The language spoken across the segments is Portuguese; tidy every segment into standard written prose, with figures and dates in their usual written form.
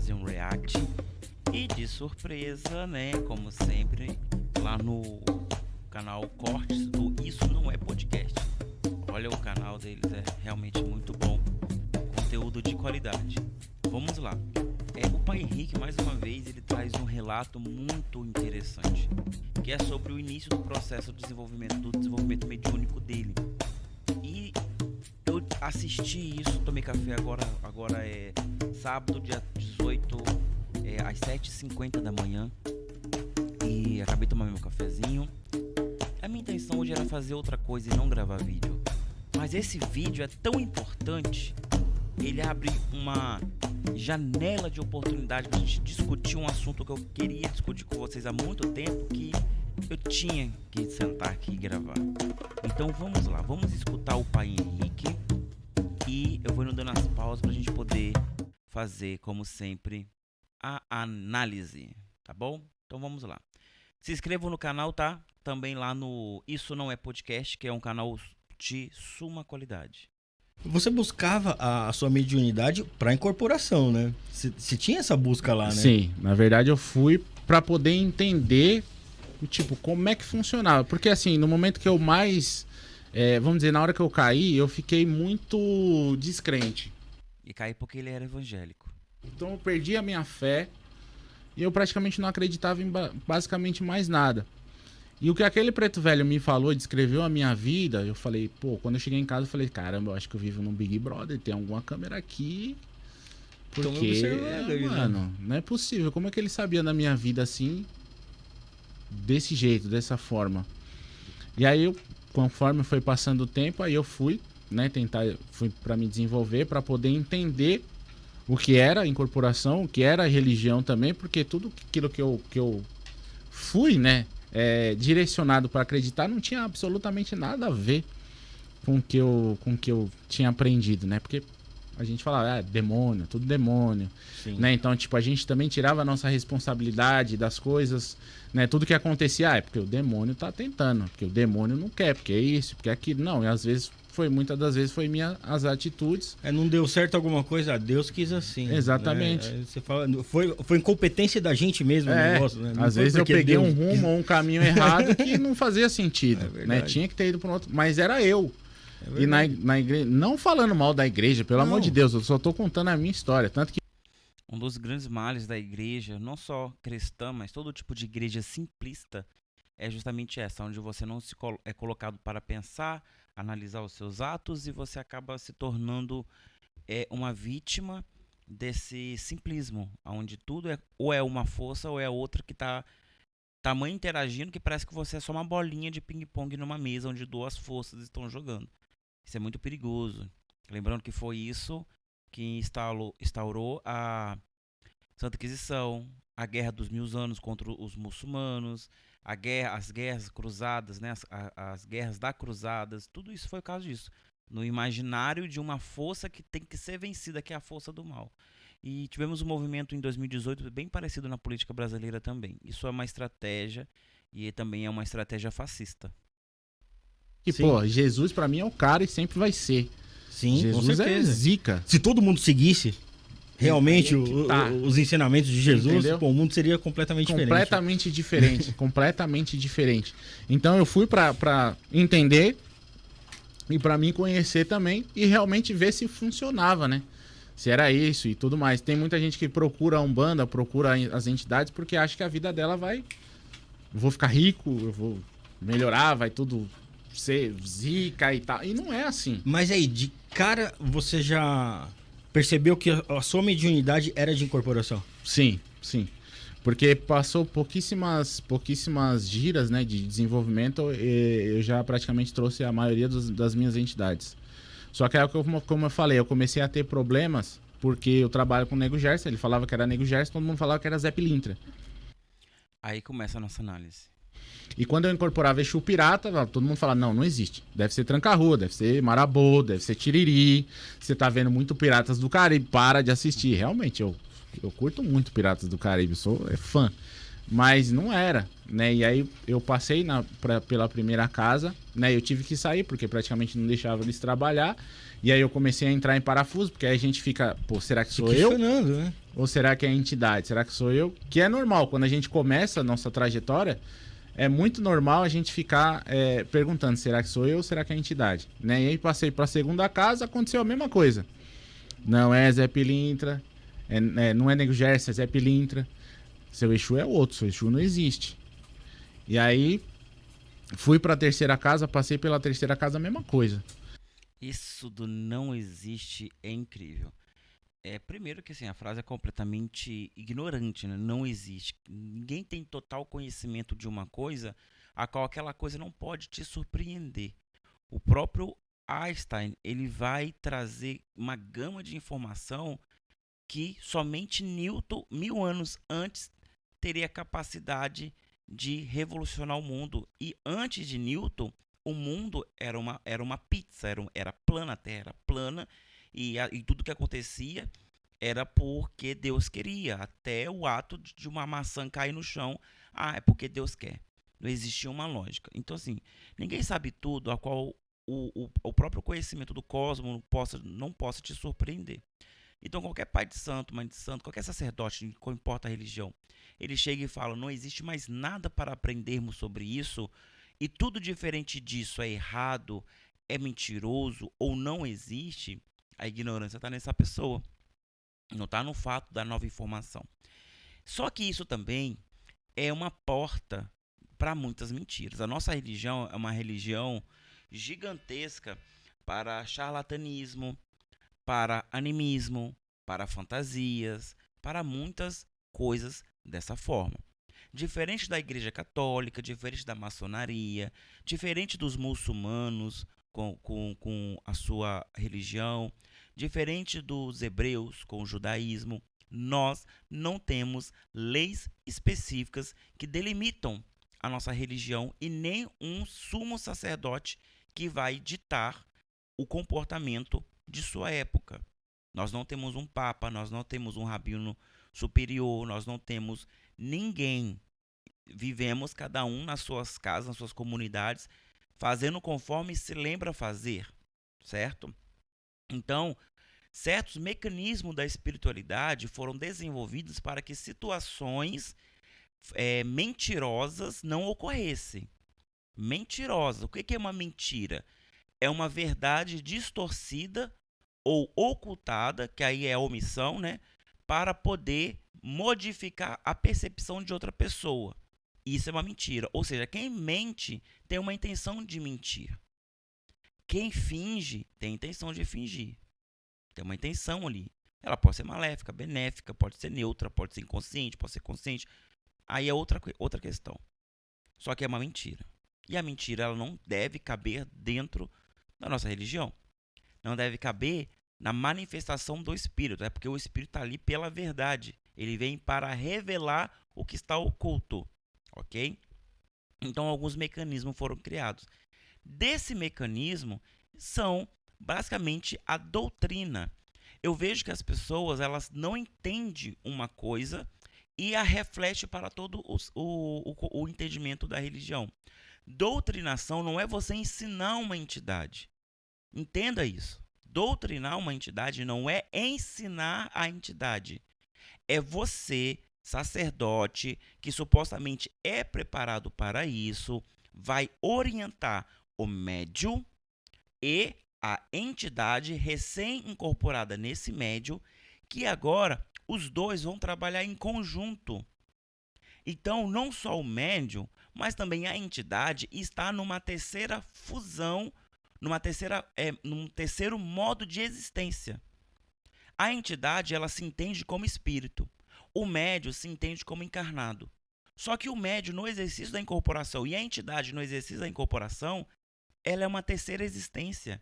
fazer um react. E de surpresa, né, como sempre, lá no canal Cortes do Isso Não É Podcast. Olha, o canal deles é realmente muito bom, conteúdo de qualidade. Vamos lá. O Pai Henrique, mais uma vez, ele traz um relato muito interessante, que é sobre o início do processo de desenvolvimento mediúnico dele. E eu assisti isso, tomei café agora é sábado, dia 18, às 7h50 da manhã, e acabei de tomar meu cafezinho. A minha intenção hoje era fazer outra coisa e não gravar vídeo, mas esse vídeo é tão importante, ele abre uma janela de oportunidade pra gente discutir um assunto que eu queria discutir com vocês há muito tempo, que eu tinha que sentar aqui e gravar. Então vamos lá, vamos escutar o Pai Henrique e eu vou indo dando as pausas pra gente poder fazer, como sempre, a análise, tá bom? Então vamos lá. Se inscrevam no canal, tá? Também lá no Isso Não É Podcast, que é um canal de suma qualidade. Você buscava a sua mediunidade para incorporação, né? Você tinha essa busca lá, né? Sim, na verdade eu fui para poder entender, tipo, como é que funcionava. Porque assim, no momento que eu mais, vamos dizer, na hora que eu caí, eu fiquei muito descrente. E caí porque ele era evangélico. Então eu perdi a minha fé e eu praticamente não acreditava em basicamente mais nada. E o que aquele preto velho me falou, descreveu a minha vida, eu falei, pô, quando eu cheguei em casa, eu falei, caramba, eu acho que eu vivo num Big Brother, tem alguma câmera aqui. Porque, mano, não é possível. Como é que ele sabia da minha vida assim, desse jeito, dessa forma? E aí, conforme foi passando o tempo, aí eu fui, né, fui para me desenvolver, para poder entender o que era a incorporação, o que era a religião também, porque tudo aquilo que eu fui, né, direcionado para acreditar, não tinha absolutamente nada a ver com o que eu tinha aprendido, né? Porque a gente falava, demônio, tudo demônio, né? Então, tipo, a gente também tirava a nossa responsabilidade das coisas, né? Tudo que acontecia, é porque o demônio tá tentando, porque o demônio não quer, porque é isso, porque é aquilo. Não, e às vezes muitas das vezes foi as atitudes. Não deu certo alguma coisa, Deus quis assim. Exatamente. Né? Você fala, foi incompetência da gente mesmo o negócio, né? Às vezes eu peguei um rumo ou um caminho errado que não fazia sentido, né? Tinha que ter ido para um outro, mas era eu. E na igreja, não falando mal da igreja, pelo amor de Deus, eu só tô contando a minha história, tanto que um dos grandes males da igreja, não só cristã, mas todo tipo de igreja simplista, é justamente essa, onde você não é colocado para pensar, analisar os seus atos, e você acaba se tornando uma vítima desse simplismo, onde tudo ou é uma força ou é outra que está tamanho interagindo, que parece que você é só uma bolinha de ping-pong numa mesa onde duas forças estão jogando. Isso é muito perigoso. Lembrando que foi isso que instaurou a Santa Inquisição, a Guerra dos 1000 anos contra os muçulmanos, as guerras cruzadas, né? As guerras da cruzadas, tudo isso foi por causa disso. No imaginário de uma força que tem que ser vencida, que é a força do mal. E tivemos um movimento em 2018 bem parecido na política brasileira também. Isso é uma estratégia e também é uma estratégia fascista. E, pô, Jesus pra mim é o cara e sempre vai ser. Sim, Jesus é zica. Se todo mundo seguisse realmente os ensinamentos de Jesus, pô, o mundo seria completamente diferente. Completamente diferente. Então eu fui pra entender e pra mim conhecer também e realmente ver se funcionava, né? Se era isso e tudo mais. Tem muita gente que procura a Umbanda, procura as entidades porque acha que a vida dela vai... Eu vou ficar rico, eu vou melhorar, vai tudo ser zica e tal. E não é assim. Mas aí, de cara, você já percebeu que a sua mediunidade era de incorporação? Sim, sim. Porque passou pouquíssimas giras, né, de desenvolvimento e eu já praticamente trouxe a maioria das minhas entidades. Só que aí, como eu falei, eu comecei a ter problemas porque eu trabalho com o Nego Gerson, ele falava que era Nego Gerson, todo mundo falava que era Zé Pilintra. Aí começa a nossa análise. E quando eu incorporava Exu Pirata, todo mundo falava, não existe. Deve ser Tranca-Rua, deve ser Marabô, deve ser Tiriri. Você tá vendo muito Piratas do Caribe, para de assistir. Realmente, eu curto muito Piratas do Caribe, sou fã. Mas não era, né? E aí eu passei pela primeira casa, né? Eu tive que sair, porque praticamente não deixava eles trabalhar. E aí eu comecei a entrar em parafuso, porque aí a gente fica, pô, será que sou eu? Né? Ou será que é a entidade? Será que sou eu? Que é normal, quando a gente começa a nossa trajetória, é muito normal a gente ficar perguntando, será que sou eu ou será que é a entidade? Né? E aí passei para a segunda casa, aconteceu a mesma coisa. Não é Zé Pilintra, não é Nego Gerson, é Zé Pilintra. Seu Exu é outro, seu Exu não existe. E aí, fui pra terceira casa, passei pela terceira casa, a mesma coisa. Isso do não existe é incrível. Primeiro que assim, a frase é completamente ignorante, né? Não existe. Ninguém tem total conhecimento de uma coisa a qual aquela coisa não pode te surpreender. O próprio Einstein, ele vai trazer uma gama de informação que somente Newton, 1000 anos antes, teria capacidade de revolucionar o mundo. E antes de Newton, o mundo era uma pizza, era plana, a Terra era plana, e tudo que acontecia era porque Deus queria, até o ato de uma maçã cair no chão, é porque Deus quer. Não existia uma lógica. Então, assim, ninguém sabe tudo a qual o próprio conhecimento do cosmos não possa te surpreender. Então, qualquer pai de santo, mãe de santo, qualquer sacerdote, não importa a religião, ele chega e fala, não existe mais nada para aprendermos sobre isso, e tudo diferente disso é errado, é mentiroso ou não existe, a ignorância está nessa pessoa, não está no fato da nova informação. Só que isso também é uma porta para muitas mentiras. A nossa religião é uma religião gigantesca para charlatanismo, para animismo, para fantasias, para muitas coisas dessa forma. Diferente da Igreja Católica, diferente da maçonaria, diferente dos muçulmanos com a sua religião, diferente dos hebreus com o judaísmo, nós não temos leis específicas que delimitam a nossa religião e nem um sumo sacerdote que vai ditar o comportamento de sua época. Nós não temos um papa, nós não temos um rabino superior, nós não temos ninguém. Vivemos cada um nas suas casas, nas suas comunidades, fazendo conforme se lembra fazer, certo? Então, certos mecanismos da espiritualidade foram desenvolvidos para que situações mentirosas não ocorressem. Mentirosa. O que é uma mentira? É uma verdade distorcida ou ocultada, que aí é a omissão, né? Para poder modificar a percepção de outra pessoa. Isso é uma mentira. Ou seja, quem mente tem uma intenção de mentir. Quem finge tem intenção de fingir. Tem uma intenção ali. Ela pode ser maléfica, benéfica, pode ser neutra, pode ser inconsciente, pode ser consciente. Aí é outra questão. Só que é uma mentira. E a mentira ela não deve caber dentro da nossa religião. Não deve caber na manifestação do Espírito. É porque o Espírito está ali pela verdade. Ele vem para revelar o que está oculto. Ok? Então, alguns mecanismos foram criados. Desse mecanismo são basicamente a doutrina. Eu vejo que as pessoas elas não entendem uma coisa e a reflete para todo o entendimento da religião. Doutrinação não é você ensinar uma entidade. Entenda isso. Doutrinar uma entidade não é ensinar a entidade. É você, sacerdote, que supostamente é preparado para isso, vai orientar o médium e a entidade recém-incorporada nesse médium, que agora os dois vão trabalhar em conjunto. Então, não só o médium, mas também a entidade está numa terceira fusão, num terceiro modo de existência. A entidade ela se entende como espírito. O médium se entende como encarnado. Só que o médium no exercício da incorporação e a entidade no exercício da incorporação, ela é uma terceira existência.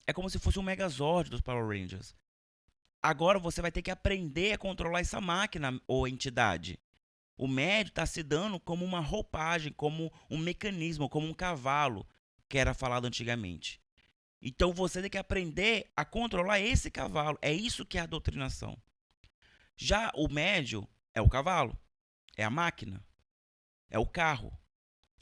É como se fosse um Megazord dos Power Rangers. Agora você vai ter que aprender a controlar essa máquina ou entidade. O médium está se dando como uma roupagem, como um mecanismo, como um cavalo, que era falado antigamente. Então você tem que aprender a controlar esse cavalo. É isso que é a doutrinação. Já o médium é o cavalo. É a máquina. É o carro.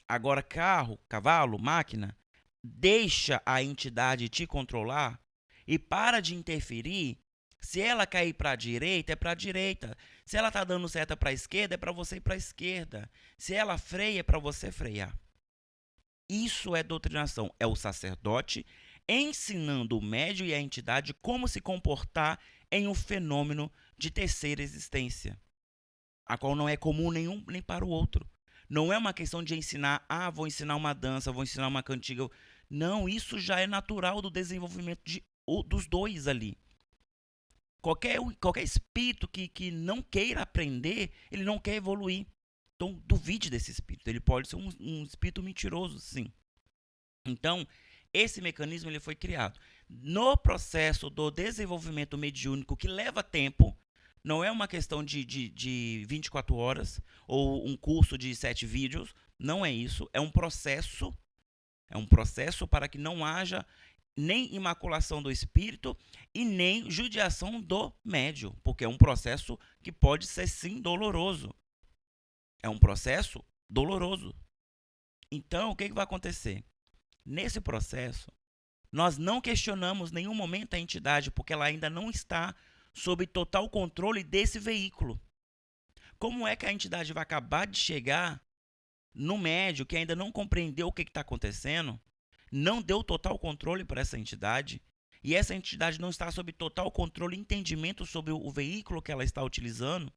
Agora, carro, cavalo, máquina, deixa a entidade te controlar e para de interferir. Se ela cair para a direita, é para a direita. Se ela está dando seta para a esquerda, é para você ir para a esquerda. Se ela freia, é para você frear. Isso é doutrinação. É o sacerdote ensinando o médium e a entidade como se comportar em um fenômeno de terceira existência, a qual não é comum nenhum nem para o outro. Não é uma questão de ensinar, vou ensinar uma dança, vou ensinar uma cantiga. Não, isso já é natural do desenvolvimento dos dois ali. Qualquer espírito que não queira aprender, ele não quer evoluir. Então, duvide desse espírito. Ele pode ser um espírito mentiroso, sim. Então, esse mecanismo ele foi criado. No processo do desenvolvimento mediúnico, que leva tempo, não é uma questão de 24 horas ou um curso de 7 vídeos. Não é isso. É um processo. É um processo para que não haja nem imaculação do espírito e nem judiação do médium, porque é um processo que pode ser sim doloroso. É um processo doloroso. Então, o que vai acontecer? Nesse processo, nós não questionamos em nenhum momento a entidade, porque ela ainda não está sob total controle desse veículo. Como é que a entidade vai acabar de chegar no médium que ainda não compreendeu o que está acontecendo, não deu total controle para essa entidade, e essa entidade não está sob total controle e entendimento sobre o veículo que ela está utilizando?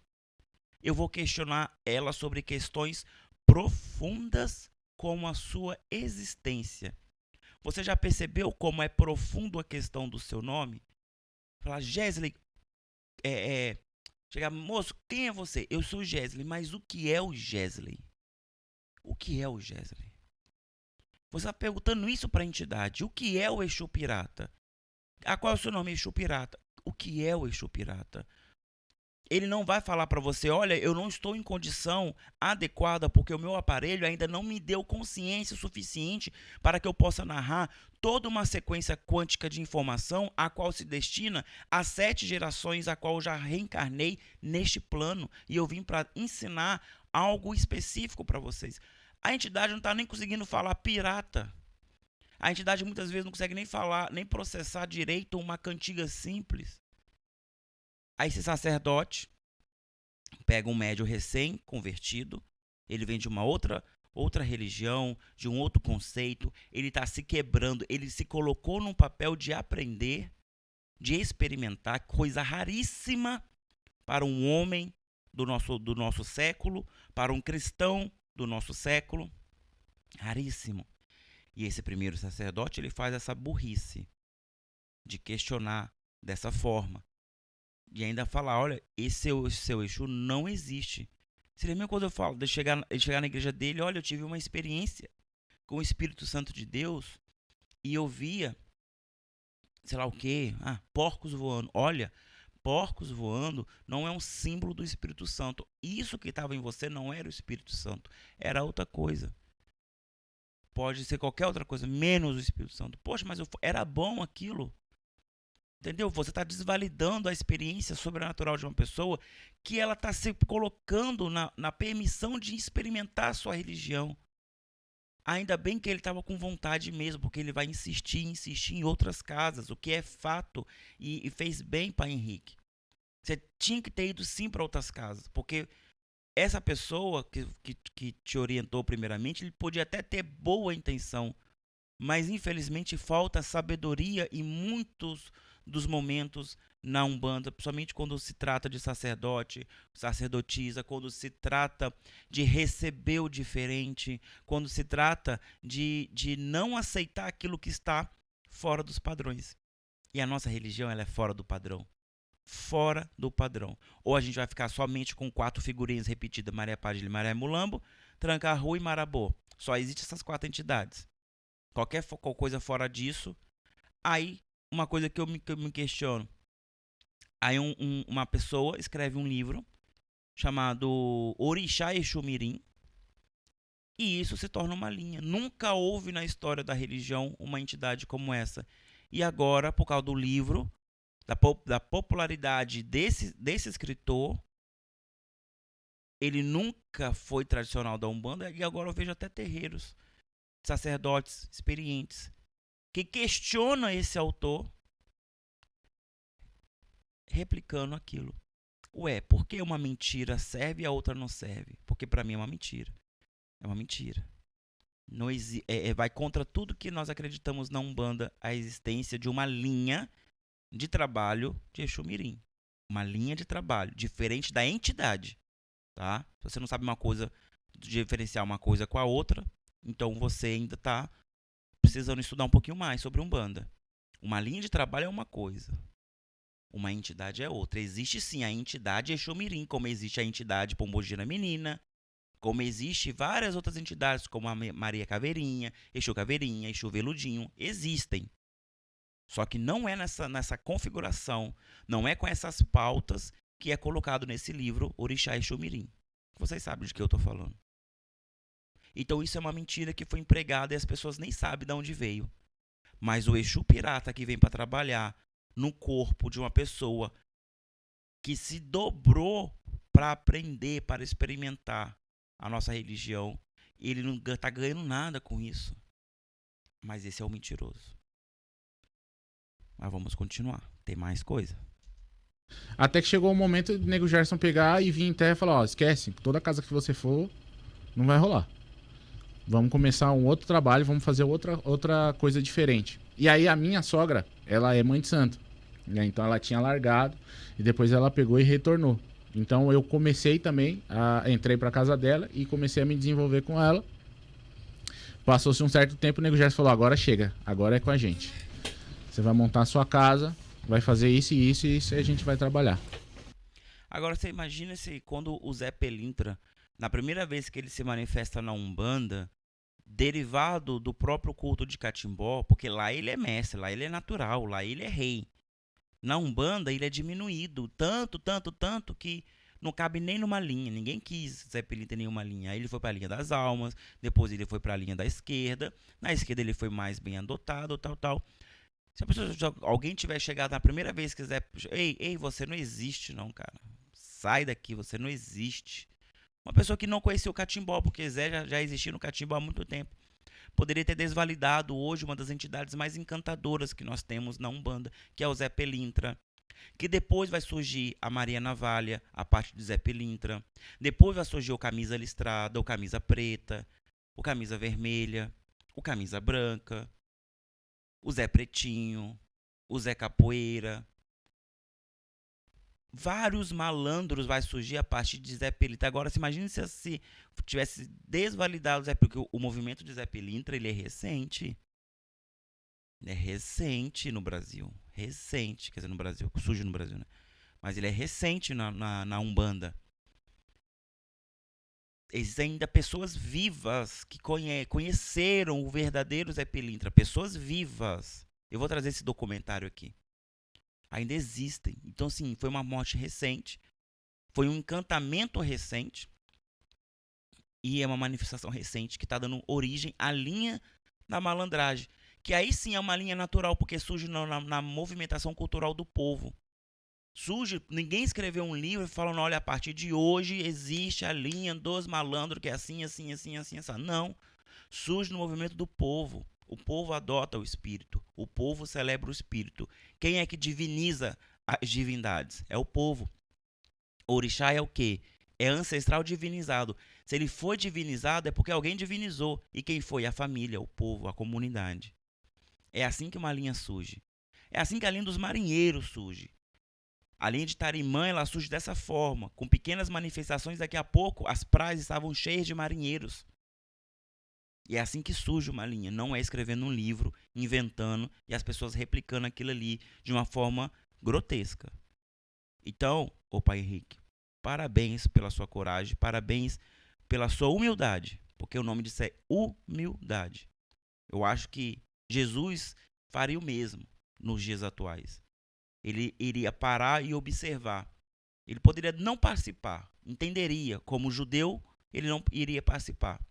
Eu vou questionar ela sobre questões profundas como a sua existência. Você já percebeu como é profundo a questão do seu nome? Falar, Gesley, chegar, moço, quem é você? Eu sou Gesley, mas o que é o Gesley? O que é o Gesley? Você está perguntando isso para a entidade. O que é o Exu Pirata? Qual é o seu nome? Exu Pirata. O que é o Exu Pirata? Ele não vai falar para você, olha, eu não estou em condição adequada porque o meu aparelho ainda não me deu consciência suficiente para que eu possa narrar toda uma sequência quântica de informação a qual se destina a 7 gerações a qual eu já reencarnei neste plano e eu vim para ensinar algo específico para vocês. A entidade não está nem conseguindo falar pirata. A entidade muitas vezes não consegue nem falar, nem processar direito uma cantiga simples. Aí esse sacerdote pega um médium recém-convertido, ele vem de uma outra religião, de um outro conceito, ele está se quebrando, ele se colocou num papel de aprender, de experimentar, coisa raríssima para um homem do nosso século, para um cristão do nosso século, raríssimo. E esse primeiro sacerdote, ele faz essa burrice de questionar dessa forma. E ainda falar, olha, esse seu Exu não existe. Seria a mesma coisa eu falo, de chegar na igreja dele, olha, eu tive uma experiência com o Espírito Santo de Deus e eu via, sei lá o quê, porcos voando. Olha, porcos voando não é um símbolo do Espírito Santo. Isso que estava em você não era o Espírito Santo, era outra coisa. Pode ser qualquer outra coisa, menos o Espírito Santo. Poxa, mas era bom aquilo. Entendeu? Você está desvalidando a experiência sobrenatural de uma pessoa que ela está se colocando na permissão de experimentar a sua religião. Ainda bem que ele estava com vontade mesmo, porque ele vai insistir em outras casas, o que é fato e fez bem para Henrique. Você tinha que ter ido sim para outras casas, porque essa pessoa que te orientou primeiramente, ele podia até ter boa intenção, mas infelizmente falta sabedoria em muitos dos momentos na Umbanda, principalmente quando se trata de sacerdote, sacerdotisa, quando se trata de receber o diferente, quando se trata de não aceitar aquilo que está fora dos padrões. E a nossa religião, ela é fora do padrão. Fora do padrão. Ou a gente vai ficar somente com 4 figurinhas repetidas, Maria Padilha, Maria Mulambo, Tranca-Rua e Marabô. Só existem essas 4 entidades. Qualquer coisa fora disso, aí uma coisa que eu me questiono. Aí uma pessoa escreve um livro chamado Orixá Exu Mirim e isso se torna uma linha. Nunca houve na história da religião uma entidade como essa. E agora, por causa do livro, da popularidade desse escritor, ele nunca foi tradicional da Umbanda, e agora eu vejo até terreiros, sacerdotes experientes, que questionam esse autor replicando aquilo. Ué, por que uma mentira serve e a outra não serve? Porque para mim é uma mentira. É uma mentira. Não vai contra tudo que nós acreditamos na Umbanda, a existência de uma linha de trabalho de Exu Mirim. Uma linha de trabalho, diferente da entidade. Tá? Se você não sabe uma coisa, diferenciar uma coisa com a outra, então você ainda está precisando estudar um pouquinho mais sobre Umbanda. Uma linha de trabalho é uma coisa, uma entidade é outra. Existe sim a entidade Exu Mirim, como existe a entidade Pombogira Menina, como existe várias outras entidades, como a Maria Caveirinha, Exu Veludinho, existem. Só que não é nessa configuração, não é com essas pautas que é colocado nesse livro Orixá Exu Mirim. Vocês sabem de que eu estou falando. Então isso é uma mentira que foi empregada e as pessoas nem sabem de onde veio. Mas o Exu Pirata que vem para trabalhar no corpo de uma pessoa que se dobrou para aprender, para experimentar a nossa religião, ele não está ganhando nada com isso. Mas esse é o mentiroso. Mas vamos continuar. Tem mais coisa. Até que chegou o momento do Nego Gerson pegar e vir em terra e falar, ó, esquece, toda casa que você for, não vai rolar. Vamos começar um outro trabalho, vamos fazer outra coisa diferente. E aí a minha sogra, ela é mãe de santo, né? Então ela tinha largado e depois ela pegou e retornou. Então eu comecei também, entrei pra casa dela e comecei a me desenvolver com ela. Passou-se um certo tempo, o Nego Gerson falou, agora chega, agora é com a gente. Você vai montar a sua casa, vai fazer isso e isso e isso e a gente vai trabalhar. Agora você imagina se quando o Zé Pelintra, na primeira vez que ele se manifesta na Umbanda, derivado do próprio culto de Catimbó, porque lá ele é mestre, lá ele é natural, lá ele é rei. Na Umbanda ele é diminuído, tanto que não cabe nem numa linha. Ninguém quis Zé Pelintra em nenhuma linha. Aí ele foi para a linha das almas, depois ele foi para a linha da esquerda. Na esquerda ele foi mais bem adotado, tal. Se a pessoa, alguém tiver chegado na primeira vez que quiser, ei, você não existe não, cara. Sai daqui, você não existe. Uma pessoa que não conhecia o Catimbó, porque Zé já existia no Catimbó há muito tempo. Poderia ter desvalidado hoje uma das entidades mais encantadoras que nós temos na Umbanda, que é o Zé Pelintra. Que depois vai surgir a Maria Navalha, a parte de Zé Pelintra. Depois vai surgir o Camisa Listrada, o Camisa Preta, o Camisa Vermelha, o Camisa Branca, o Zé Pretinho, o Zé Capoeira. Vários malandros vai surgir a partir de Zé Pelintra. Agora, se imagine se tivesse desvalidado o Zé Pelintra, porque o movimento de Zé Pelintra, ele é recente. Ele é recente no Brasil. Recente, quer dizer, no Brasil, surge no Brasil, né? Mas ele é recente na Umbanda. Existem ainda pessoas vivas que conheceram o verdadeiro Zé Pelintra. Pessoas vivas. Eu vou trazer esse documentário aqui. Ainda existem. Então, sim, foi uma morte recente. Foi um encantamento recente. E é uma manifestação recente que está dando origem à linha da malandragem. Que aí sim é uma linha natural, porque surge na movimentação cultural do povo. Surge, ninguém escreveu um livro falando, olha, a partir de hoje existe a linha dos malandros, que é assim. Não. Surge no movimento do povo. O povo adota o espírito. O povo celebra o espírito. Quem é que diviniza as divindades? É o povo. O orixá é o quê? É ancestral divinizado. Se ele foi divinizado, é porque alguém divinizou. E quem foi? A família, o povo, a comunidade. É assim que uma linha surge. É assim que a linha dos marinheiros surge. A linha de Tarimã, ela surge dessa forma, com pequenas manifestações. Daqui a pouco, as praias estavam cheias de marinheiros. E é assim que surge uma linha. Não é escrevendo um livro, inventando, e as pessoas replicando aquilo ali de uma forma grotesca. Então, ô Pai Henrique, parabéns pela sua coragem, parabéns pela sua humildade, porque o nome disso é humildade. Eu acho que Jesus faria o mesmo nos dias atuais. Ele iria parar e observar. Ele poderia não participar, entenderia. Como judeu, ele não iria participar.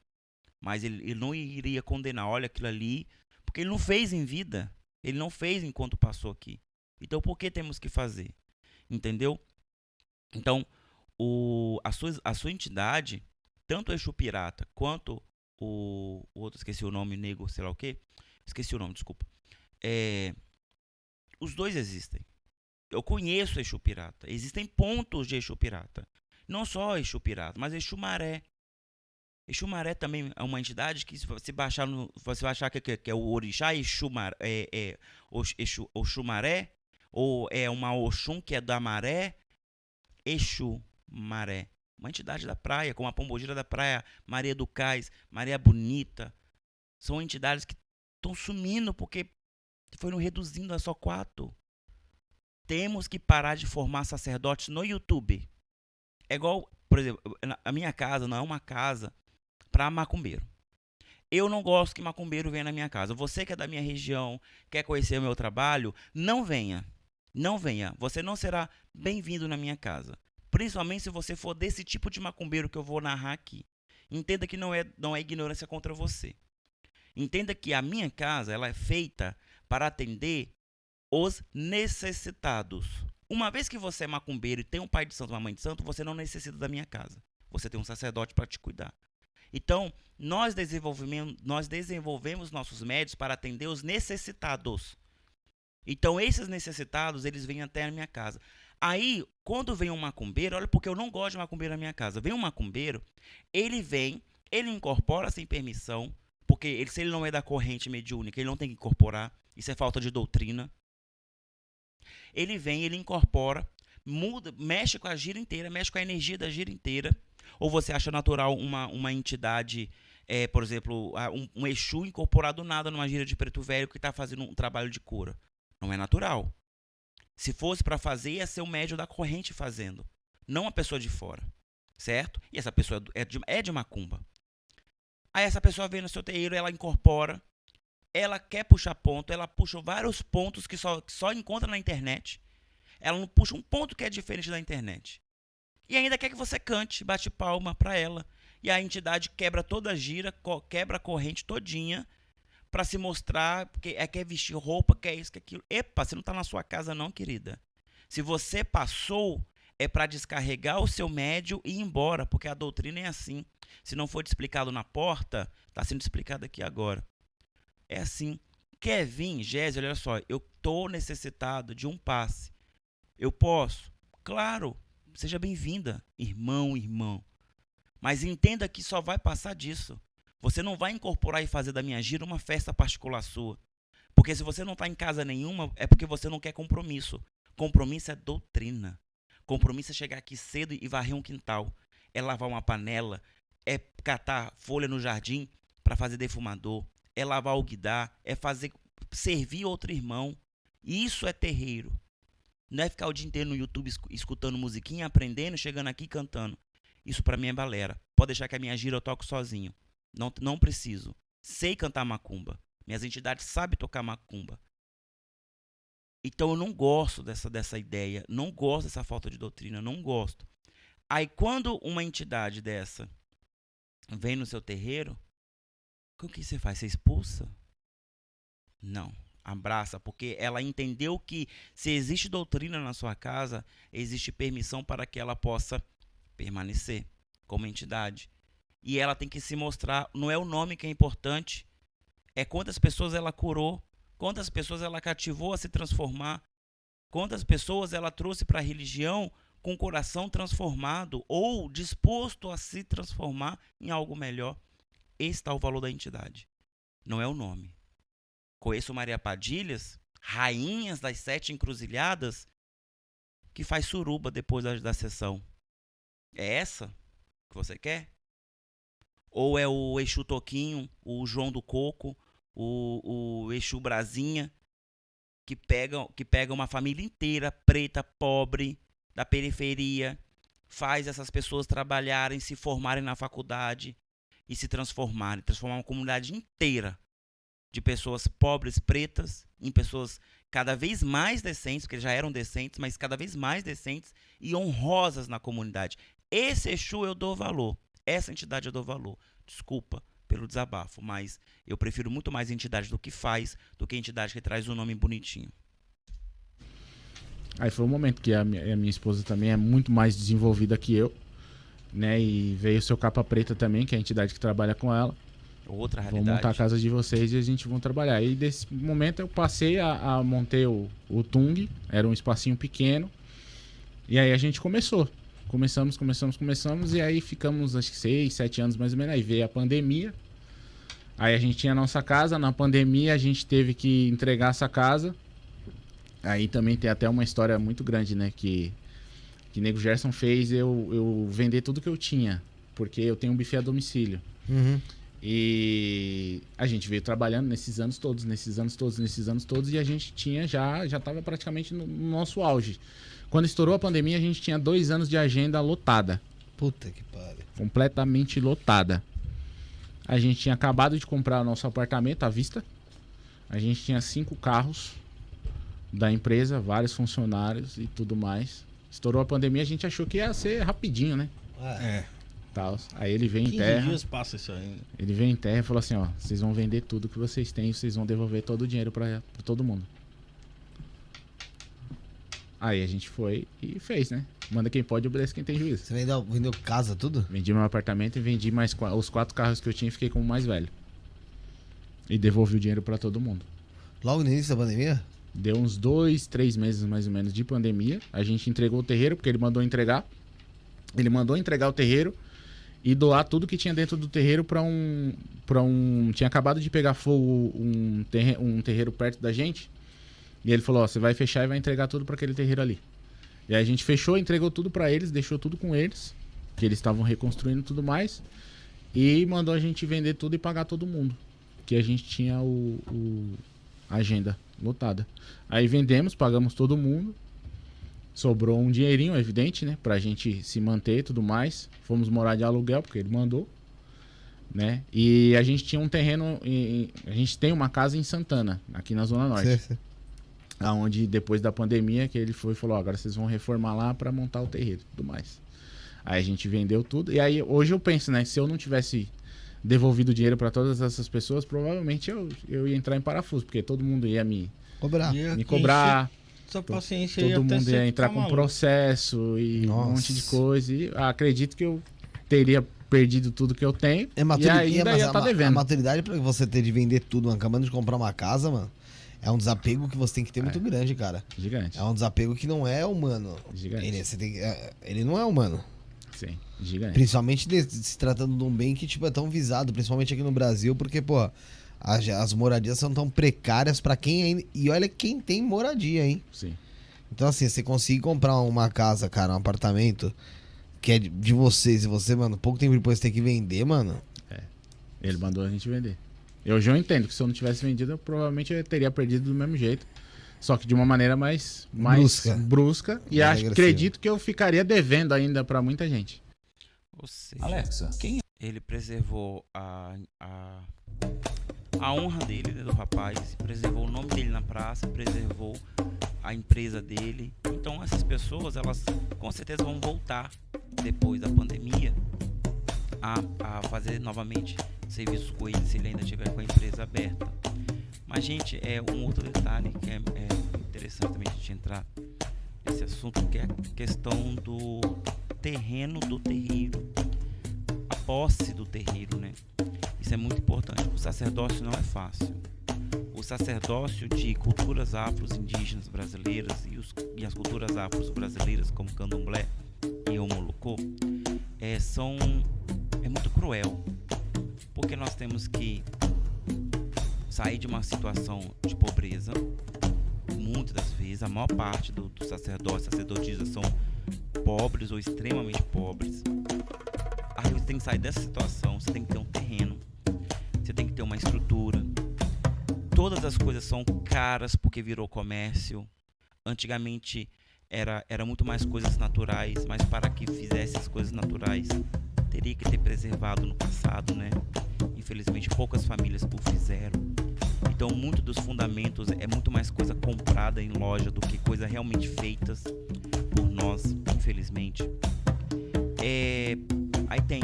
Mas ele não iria condenar, olha aquilo ali, porque ele não fez em vida. Ele não fez enquanto passou aqui. Então, por que temos que fazer? Entendeu? Então, a sua entidade, tanto o Exu Pirata quanto o outro, esqueci o nome, nego, sei lá o que, esqueci o nome, desculpa. Os dois existem. Eu conheço Exu Pirata. Existem pontos de Exu Pirata. Não só Exu Pirata, mas Exu Maré. Exu Maré também é uma entidade que, se você baixar você vai achar que é o orixá Exu Maré, Exu Maré, ou é uma Oxum que é da Maré. Exu Maré, uma entidade da praia, como a Pombogira da Praia, Maria do Cais, Maria Bonita. São entidades que estão sumindo porque foram reduzindo a só 4. Temos que parar de formar sacerdotes no YouTube. É igual, por exemplo, a minha casa não é uma casa para macumbeiro. Eu não gosto que macumbeiro venha na minha casa. Você que é da minha região, quer conhecer o meu trabalho, não venha. Não venha. Você não será bem-vindo na minha casa. Principalmente se você for desse tipo de macumbeiro que eu vou narrar aqui. Entenda que não é ignorância contra você. Entenda que a minha casa ela é feita para atender os necessitados. Uma vez que você é macumbeiro e tem um pai de santo, uma mãe de santo, você não necessita da minha casa. Você tem um sacerdote para te cuidar. Então, nós desenvolvemos nossos médios para atender os necessitados. Então, esses necessitados, eles vêm até a minha casa. Aí, quando vem um macumbeiro, olha, porque eu não gosto de macumbeiro na minha casa. Vem um macumbeiro, ele vem, ele incorpora sem permissão, porque se ele não é da corrente mediúnica, ele não tem que incorporar. Isso é falta de doutrina. Ele vem, ele incorpora, muda, mexe com a gira inteira, mexe com a energia da gira inteira. Ou você acha natural uma entidade, por exemplo, um Exu incorporado nada numa gira de preto velho que está fazendo um trabalho de cura. Não é natural. Se fosse para fazer, ia ser o médium da corrente fazendo, não uma pessoa de fora, certo? E essa pessoa é de macumba. Aí essa pessoa vem no seu terreiro, ela incorpora, ela quer puxar ponto, ela puxa vários pontos que só encontra na internet. Ela não puxa um ponto que é diferente da internet. E ainda quer que você cante, bate palma para ela. E a entidade quebra toda a gira, quebra a corrente todinha, para se mostrar, porque quer vestir roupa, quer isso, quer aquilo. Epa, você não está na sua casa não, querida. Se você passou, é para descarregar o seu médium e ir embora, porque a doutrina é assim. Se não for explicado na porta, está sendo explicado aqui agora. É assim. Quer vir, Gésia, olha só, eu estou necessitado de um passe. Eu posso? Claro, seja bem-vinda, irmão. Mas entenda que só vai passar disso. Você não vai incorporar e fazer da minha gira uma festa particular sua. Porque se você não está em casa nenhuma, é porque você não quer compromisso. Compromisso é doutrina. Compromisso é chegar aqui cedo e varrer um quintal. É lavar uma panela. É catar folha no jardim para fazer defumador. É lavar o guidar. É servir outro irmão. Isso é terreiro. Não é ficar o dia inteiro no YouTube escutando musiquinha, aprendendo, chegando aqui cantando. Isso para mim é balera. Pode deixar que a minha gira eu toco sozinho. Não preciso. Sei cantar macumba. Minhas entidades sabem tocar macumba. Então eu não gosto dessa ideia. Não gosto dessa falta de doutrina. Não gosto. Aí quando uma entidade dessa vem no seu terreiro, o que você faz? Você expulsa? Não. Abraça, porque ela entendeu que se existe doutrina na sua casa, existe permissão para que ela possa permanecer como entidade. E ela tem que se mostrar, não é o nome que é importante, é quantas pessoas ela curou, quantas pessoas ela cativou a se transformar, quantas pessoas ela trouxe para a religião com o coração transformado ou disposto a se transformar em algo melhor. Esse está o valor da entidade, não é o nome. Conheço Maria Padilhas, rainhas das 7 encruzilhadas, que faz suruba depois da sessão. É essa que você quer? Ou é o Exu Toquinho, o João do Coco, o Exu Brasinha, que pega uma família inteira, preta, pobre, da periferia, faz essas pessoas trabalharem, se formarem na faculdade e se transformar uma comunidade inteira de pessoas pobres, pretas, em pessoas cada vez mais decentes, porque já eram decentes, mas cada vez mais decentes e honrosas na comunidade. Esse Exu eu dou valor, essa entidade eu dou valor. Desculpa pelo desabafo, mas eu prefiro muito mais entidade do que faz, do que entidade que traz um nome bonitinho. Aí foi um momento que a minha esposa também é muito mais desenvolvida que eu, né? E veio o seu Capa Preta também, que é a entidade que trabalha com ela. Outra realidade. Vou montar a casa de vocês e a gente vai trabalhar. E desse momento eu passei a montei o Tung, era um espacinho pequeno. E aí a gente começamos, e aí ficamos acho que 6, 7 anos mais ou menos. Aí veio a pandemia. Aí a gente tinha a nossa casa, na pandemia a gente teve que entregar essa casa. Aí também tem até uma história muito grande, né? Que Nego Gerson fez eu vender tudo que eu tinha. Porque eu tenho um buffet a domicílio. Uhum. E a gente veio trabalhando nesses anos todos. E a gente já estava praticamente no nosso auge. Quando estourou a pandemia, a gente tinha 2 anos de agenda lotada. Puta que pariu. Completamente lotada. A gente tinha acabado de comprar o nosso apartamento à vista. A gente tinha 5 carros da empresa, vários funcionários e tudo mais. Estourou a pandemia, a gente achou que ia ser rapidinho, né? Tal. Aí ele veio em terra. 15 dias passa isso aí. Ele veio em terra e falou assim, ó, vocês vão vender tudo que vocês têm, vocês vão devolver todo o dinheiro pra todo mundo. Aí a gente foi e fez, né? Manda quem pode, obedece quem tem juízo. Você vendeu casa, tudo? Vendi meu apartamento e vendi mais os 4 carros que eu tinha e fiquei como o mais velho. E devolvi o dinheiro pra todo mundo. Logo no início da pandemia? Deu uns 2, 3 meses mais ou menos de pandemia. A gente entregou o terreiro, porque ele mandou entregar. Ele mandou entregar o terreiro e doar tudo que tinha dentro do terreiro pra um... Tinha acabado de pegar fogo um terreiro perto da gente. E ele falou, ó, você vai fechar e vai entregar tudo pra aquele terreiro ali. E aí a gente fechou, entregou tudo pra eles, deixou tudo com eles, que eles estavam reconstruindo tudo mais. E mandou a gente vender tudo e pagar todo mundo. Que a gente tinha a agenda lotada. Aí vendemos, pagamos todo mundo. Sobrou um dinheirinho, é evidente, né? Pra gente se manter e tudo mais. Fomos morar de aluguel, porque ele mandou. Né? E a gente tinha um terreno... A gente tem uma casa em Santana, aqui na Zona Norte. Sim. Onde depois da pandemia, que ele foi e falou, agora vocês vão reformar lá pra montar o terreiro e tudo mais. Aí a gente vendeu tudo. E aí hoje eu penso, né? Se eu não tivesse devolvido o dinheiro pra todas essas pessoas, provavelmente eu ia entrar em parafuso, porque todo mundo ia me cobrar. Essa paciência todo até mundo ia entrar com processo e um monte de coisa. E acredito que eu teria perdido tudo que eu tenho e ainda ia estar devendo. A maturidade pra você ter de vender tudo, acabando de comprar uma casa, mano, é um desapego que você tem que ter muito grande, cara. Gigante. É um desapego que não é humano. Gigante. Ele não é humano. Sim, gigante. Principalmente se tratando de um bem que, tipo, é tão visado, principalmente aqui no Brasil, porque, pô, as moradias são tão precárias pra quem ainda... E olha quem tem moradia, hein? Sim. Então, assim, você conseguir comprar uma casa, cara, um apartamento que é de vocês, e você, mano, pouco tempo depois tem que vender, mano. Ele mandou a gente vender. Eu já entendo que se eu não tivesse vendido, eu provavelmente teria perdido do mesmo jeito. Só que de uma maneira mais brusca. E acredito que eu ficaria devendo ainda pra muita gente. Ou seja, Alexa, quem ele preservou a honra dele, né, do rapaz, preservou o nome dele na praça, preservou a empresa dele. Então essas pessoas, elas com certeza vão voltar depois da pandemia a fazer novamente serviços com ele, se ele ainda tiver com a empresa aberta. Mas, gente, é um outro detalhe que é interessante também a gente entrar nesse assunto, que é a questão do terreno do terreiro, a posse do terreiro, né? Isso é muito importante. O sacerdócio não é fácil. O sacerdócio de culturas afro-indígenas brasileiras e as culturas afro-brasileiras, como Candomblé e Omolocô, é muito cruel, porque nós temos que sair de uma situação de pobreza. Muitas das vezes, a maior parte do sacerdotisas são pobres ou extremamente pobres. Aí você tem que sair dessa situação, você tem que ter um terreno, você tem que ter uma estrutura. Todas as coisas são caras porque virou comércio. Antigamente era muito mais coisas naturais, mas para que fizesse as coisas naturais teria que ter preservado no passado, né? Infelizmente poucas famílias o fizeram. Então muito dos fundamentos é muito mais coisa comprada em loja do que coisa realmente feitas por nós, infelizmente. Aí tem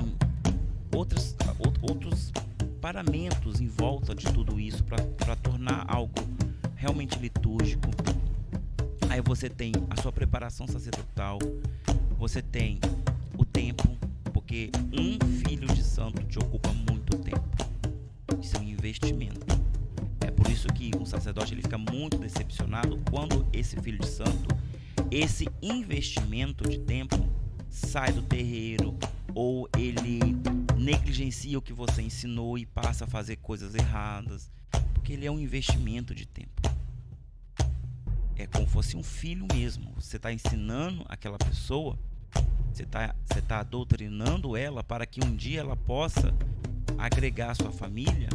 outros paramentos em volta de tudo isso para tornar algo realmente litúrgico. Aí você tem a sua preparação sacerdotal, você tem o tempo, porque um filho de santo te ocupa muito tempo. Isso é um investimento. É por isso que um sacerdote ele fica muito decepcionado quando esse filho de santo, esse investimento de tempo, sai do terreiro, ou ele negligencia o que você ensinou e passa a fazer coisas erradas, porque ele é um investimento de tempo. É como se fosse um filho mesmo. Você está ensinando aquela pessoa, você tá doutrinando ela para que um dia ela possa agregar a sua família,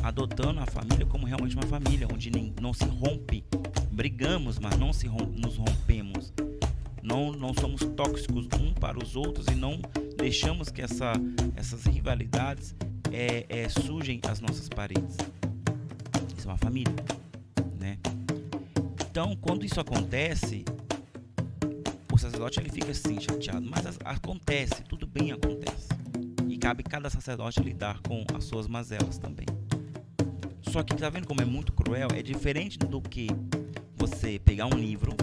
adotando a família como realmente uma família, onde não se rompe. Brigamos, mas não nos rompemos. Não somos tóxicos um para os outros e não deixamos que essas rivalidades sujem as nossas paredes. Isso é uma família, né? Então, quando isso acontece, o sacerdote ele fica assim chateado, mas acontece, tudo bem, acontece. E cabe cada sacerdote lidar com as suas mazelas também. Só que tá vendo como é muito cruel? É diferente do que você pegar um livro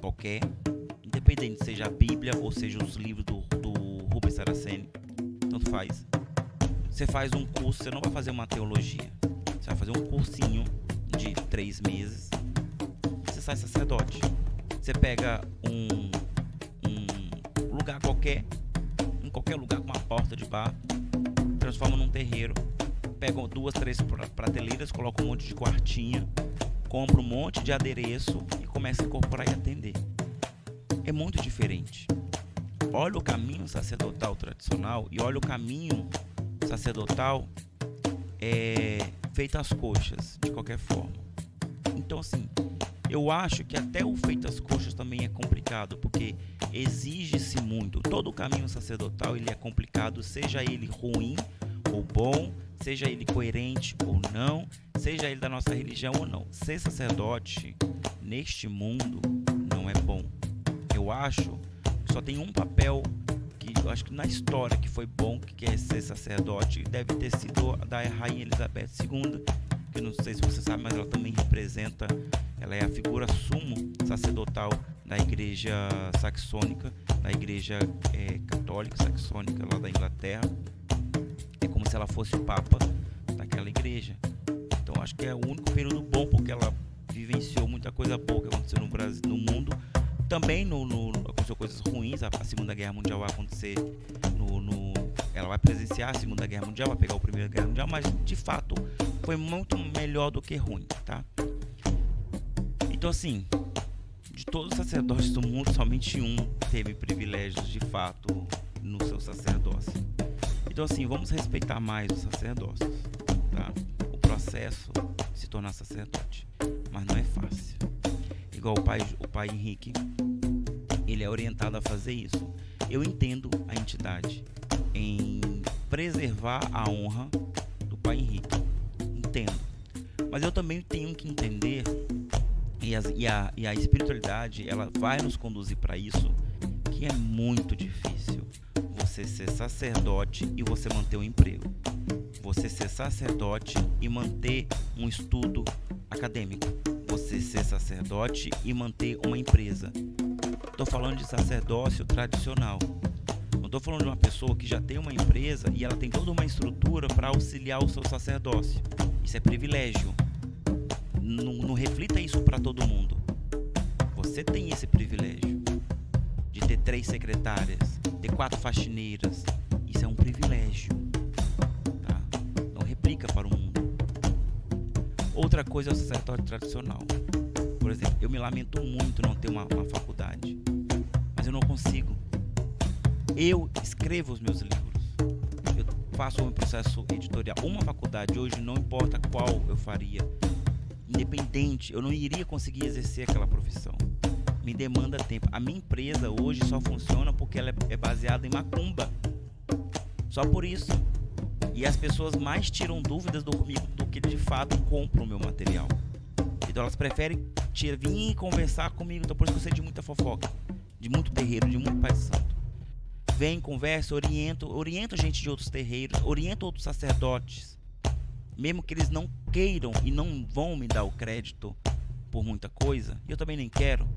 qualquer, independente seja a Bíblia ou seja os livros do Rubens Saraceni, tanto faz. Você faz um curso, você não vai fazer uma teologia, você vai fazer um cursinho de 3 meses, você sai sacerdote. Você pega um lugar qualquer, em qualquer lugar com uma porta de bar, transforma num terreiro, pega 2, 3 prateleiras, coloca um monte de quartinha, compra um monte de adereço e começa a incorporar e atender. É muito diferente. Olha o caminho sacerdotal tradicional e olha o caminho sacerdotal feito às coxas, de qualquer forma. Então, assim, eu acho que até o feito às coxas também é complicado, porque exige-se muito. Todo o caminho sacerdotal ele é complicado, seja ele ruim ou bom, seja ele coerente ou não, seja ele da nossa religião ou não. Ser sacerdote neste mundo não é bom. Eu acho que só tem um papel que eu acho que na história que foi bom, que é ser sacerdote, deve ter sido da Rainha Elizabeth II, que não sei se você sabe, mas ela também representa, ela é a figura sumo sacerdotal da igreja saxônica, da igreja católica saxônica lá da Inglaterra. É como se ela fosse o papa daquela igreja. Então acho que é o único período bom, porque ela vivenciou muita coisa boa que aconteceu no Brasil, no mundo. Também aconteceu coisas ruins. A Segunda Guerra Mundial vai acontecer ela vai presenciar a Segunda Guerra Mundial, vai pegar a Primeira Guerra Mundial, mas de fato foi muito melhor do que ruim, tá? Então, assim, de todos os sacerdotes do mundo, somente um teve privilégios de fato no seu sacerdócio. Então, assim, vamos respeitar mais os sacerdócios, tá? O processo de se tornar sacerdote, mas não é fácil. Igual o pai Henrique, ele é orientado a fazer isso. Eu entendo a entidade em preservar a honra do pai Henrique, entendo. Mas eu também tenho que entender, e a espiritualidade, ela vai nos conduzir para isso, que é muito difícil você ser sacerdote e você manter um emprego. Você ser sacerdote e manter um estudo acadêmico. Você ser sacerdote e manter uma empresa. Estou falando de sacerdócio tradicional. Não estou falando de uma pessoa que já tem uma empresa e ela tem toda uma estrutura para auxiliar o seu sacerdócio. Isso é privilégio. Não reflita isso para todo mundo. Você tem esse privilégio de ter 3 secretárias, ter 4 faxineiras. Isso é um privilégio, tá? Não replica para o mundo. Outra coisa é o sacerdote tradicional. Por exemplo, eu me lamento muito não ter uma faculdade, mas eu não consigo. Eu escrevo os meus livros, eu faço um processo editorial. Uma faculdade hoje, não importa qual eu faria, independente, eu não iria conseguir exercer aquela profissão. Me demanda tempo. A minha empresa hoje só funciona porque ela é baseada em macumba. Só por isso. E as pessoas mais tiram dúvidas comigo do que de fato compram o meu material. Então elas preferem vir e conversar comigo. Então por isso que eu sei de muita fofoca, de muito terreiro, de muito pai de santo. Vem, conversa, oriento gente de outros terreiros, oriento outros sacerdotes. Mesmo que eles não queiram e não vão me dar o crédito, por muita coisa, e eu também nem quero,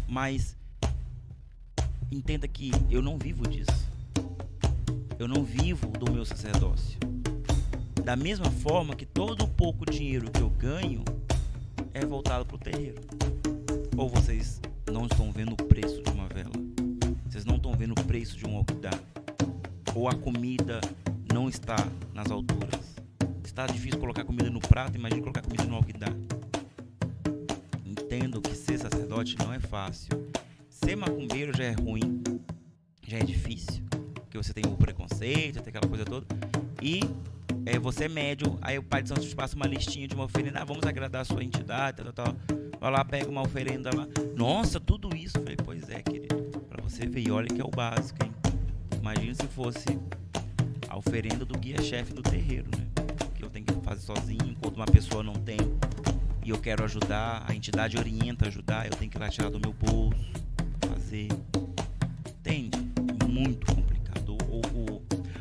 mas entenda que eu não vivo disso. Eu não vivo do meu sacerdócio. Da mesma forma que todo o pouco dinheiro que eu ganho é voltado para o terreiro. Ou vocês não estão vendo o preço de uma vela? Vocês não estão vendo o preço de um alguidar? Ou a comida não está nas alturas? Está difícil colocar comida no prato, imagine colocar comida no alguidar. Entendo que ser sacerdote não é fácil. Ser macumbeiro já é ruim, já é difícil, porque você tem o preconceito, tem aquela coisa toda. E você é médium, aí o pai de santo te passa uma listinha de uma oferenda, vamos agradar a sua entidade, tal. Vai lá, pega uma oferenda lá. Nossa, tudo isso. Eu falei, pois é, querido, pra você ver, e olha que é o básico, hein? Imagina se fosse a oferenda do guia-chefe do terreiro, né? Que eu tenho que fazer sozinho, enquanto uma pessoa não tem, e eu quero ajudar, a entidade orienta a ajudar, eu tenho que ir lá tirar do meu bolso, fazer. Entende? Muito complicado.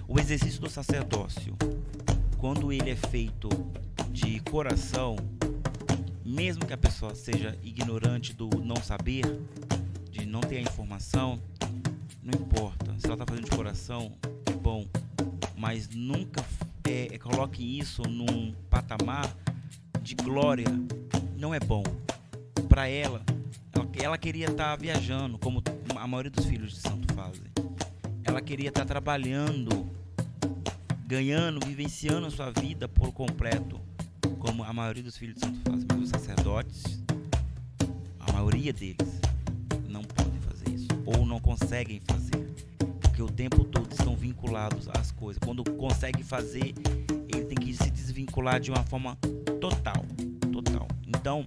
O exercício do sacerdócio, quando ele é feito de coração, mesmo que a pessoa seja ignorante do não saber, de não ter a informação, não importa. Se ela está fazendo de coração, é bom. Mas nunca coloque isso num patamar de glória. Não é bom. Para ela queria estar viajando, como a maioria dos filhos de santo fazem. Ela queria estar trabalhando, ganhando, vivenciando a sua vida por completo, como a maioria dos filhos de santo fazem. Mas os sacerdotes, a maioria deles, não podem fazer isso, ou não conseguem fazer, porque o tempo todo estão vinculados às coisas. Quando consegue fazer, ele tem que se desvincular de uma forma total. Então,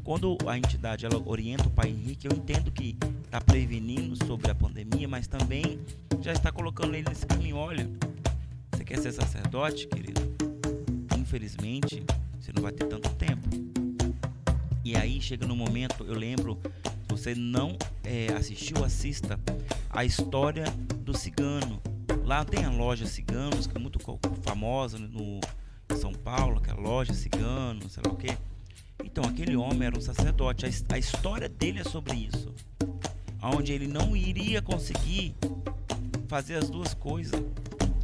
quando a entidade ela orienta o Pai Henrique, eu entendo que está prevenindo sobre a pandemia, mas também já está colocando ele nesse caminho. Olha, você quer ser sacerdote, querido? Infelizmente, você não vai ter tanto tempo. E aí chega no momento, eu lembro, se você não assistiu, assista a história do cigano. Lá tem a loja Ciganos, que é muito famosa no São Paulo, que é a loja Cigano, sei lá o quê. Então, aquele homem era um sacerdote. A história dele é sobre isso. Onde ele não iria conseguir fazer as duas coisas.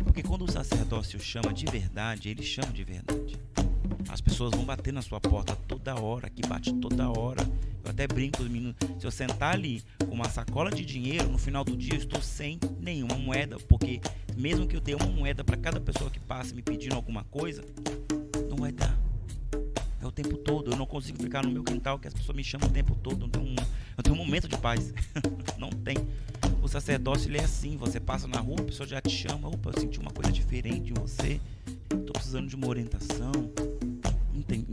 Porque quando o sacerdócio chama de verdade, ele chama de verdade. As pessoas vão bater na sua porta toda hora, que bate toda hora. Eu até brinco com os meninos, se eu sentar ali com uma sacola de dinheiro, no final do dia eu estou sem nenhuma moeda. Porque mesmo que eu tenha uma moeda para cada pessoa que passa me pedindo alguma coisa, não vai dar. É o tempo todo, eu não consigo ficar no meu quintal que as pessoas me chamam o tempo todo, não tenho um momento de paz. Não tem. O sacerdócio ele é assim, você passa na rua, a pessoa já te chama, opa, eu senti uma coisa diferente em você, tô precisando de uma orientação.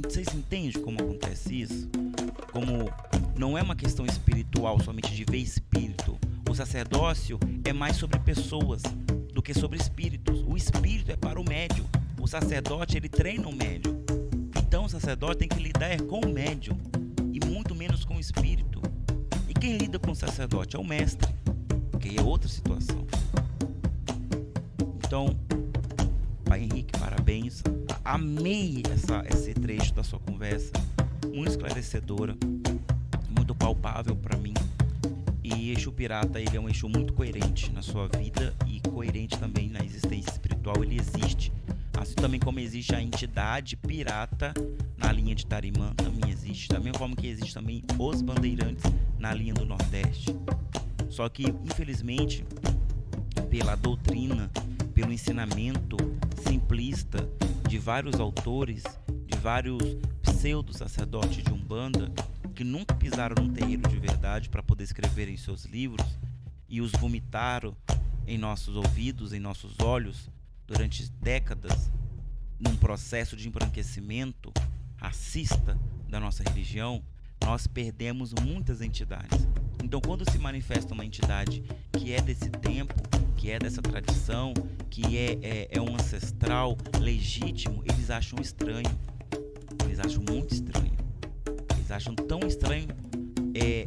Vocês entendem como acontece isso? Como não é uma questão espiritual somente de ver espírito. O sacerdócio é mais sobre pessoas do que sobre espíritos. O espírito é para o médium. O sacerdote ele treina o médium. Então o sacerdote tem que lidar com o médium e muito menos com o espírito. E quem lida com o sacerdote é o mestre, que é outra situação. Então, Pai Henrique, parabéns. Amei esse trecho da sua conversa, muito esclarecedora, muito palpável para mim. E Exu Pirata, ele é um Exu muito coerente na sua vida e coerente também na existência espiritual. Ele existe. Assim também como existe a entidade pirata na linha de Tarimã, também existe. Da mesma forma que existe também os bandeirantes na linha do Nordeste. Só que, infelizmente, pela doutrina, pelo ensinamento simplista de vários autores, de vários pseudo-sacerdotes de Umbanda, que nunca pisaram num terreiro de verdade para poder escrever em seus livros e os vomitaram em nossos ouvidos, em nossos olhos, durante décadas, num processo de embranquecimento racista da nossa religião, nós perdemos muitas entidades. Então, quando se manifesta uma entidade que é desse tempo, que é dessa tradição, que é um ancestral legítimo, eles acham estranho. Eles acham muito estranho. Eles acham tão estranho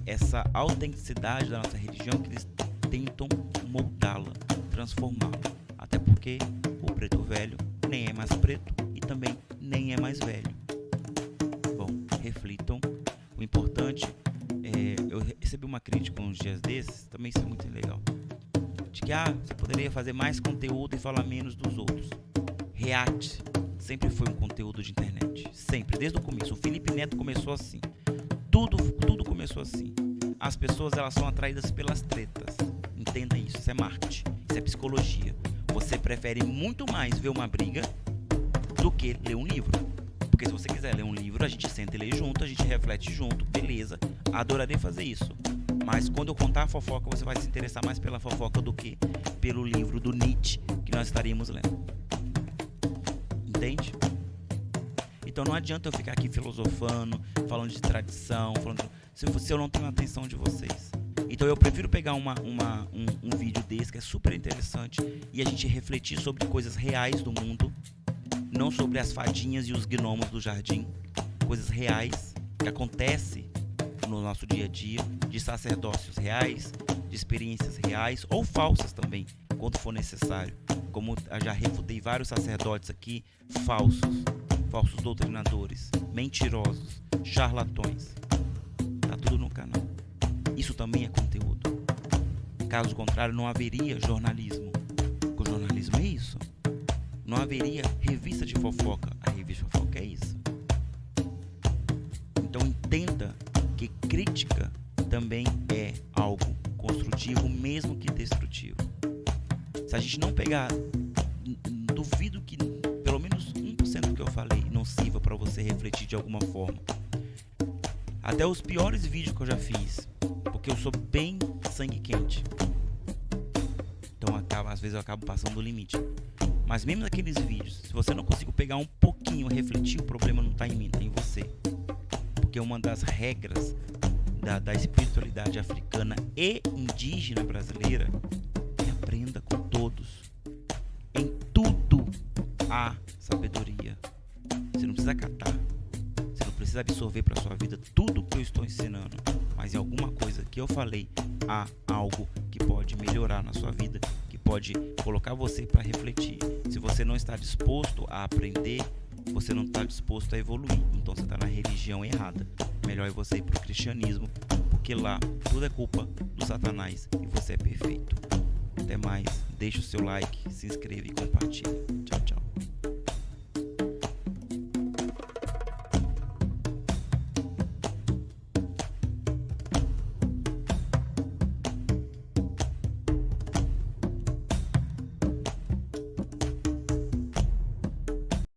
essa autenticidade da nossa religião que eles tentam moldá-la, transformá-la. Até porque o preto velho nem é mais preto e também nem é mais velho. Bom, reflitam. O O importante eu recebi uma crítica uns dias desses, também isso é muito legal, de que você poderia fazer mais conteúdo e falar menos dos outros. React sempre foi um conteúdo de internet, sempre, desde o começo. O Felipe Neto começou assim, tudo começou assim. As pessoas, elas são atraídas pelas tretas, entenda isso é marketing, isso é psicologia. Você prefere muito mais ver uma briga do que ler um livro. Porque se você quiser ler um livro, a gente senta e lê junto, a gente reflete junto, beleza, adoraria fazer isso. Mas quando eu contar a fofoca, você vai se interessar mais pela fofoca do que pelo livro do Nietzsche que nós estaríamos lendo. Entende? Então não adianta eu ficar aqui filosofando, falando de tradição, falando se eu não tenho a atenção de vocês. Então eu prefiro pegar um vídeo desse que é super interessante e a gente refletir sobre coisas reais do mundo, não sobre as fadinhas e os gnomos do jardim, coisas reais que acontecem no nosso dia a dia, de sacerdócios reais, de experiências reais ou falsas também, quando for necessário. Como eu já refutei vários sacerdotes aqui, falsos doutrinadores, mentirosos, charlatões. Tá tudo no canal. Isso também é conteúdo. Caso contrário, não haveria jornalismo. Porque o jornalismo é isso. Não haveria revista de fofoca. A revista de fofoca é isso. Então entenda que crítica também é algo construtivo, mesmo que destrutivo. Se a gente não pegar, duvido que pelo menos 1% do que eu falei não sirva para você refletir de alguma forma. Até os piores vídeos que eu já fiz, porque eu sou bem sangue quente. Então às vezes eu acabo passando do limite. Mas mesmo naqueles vídeos, se você não conseguir pegar um pouquinho, refletir, o problema não está em mim, está em você. Porque uma das regras da espiritualidade africana e indígena brasileira é aprenda com todos. Em tudo há sabedoria. Você não precisa catar. Você não precisa absorver para sua vida tudo que eu estou ensinando. Mas em alguma coisa que eu falei, há algo que pode melhorar na sua vida, que pode colocar você para refletir. Se você não está disposto a aprender, você não está disposto a evoluir. Então você está na religião errada. Melhor é você ir para o cristianismo, porque lá tudo é culpa do Satanás e você é perfeito. Até mais, deixa o seu like, se inscreva e compartilha. Tchau, tchau.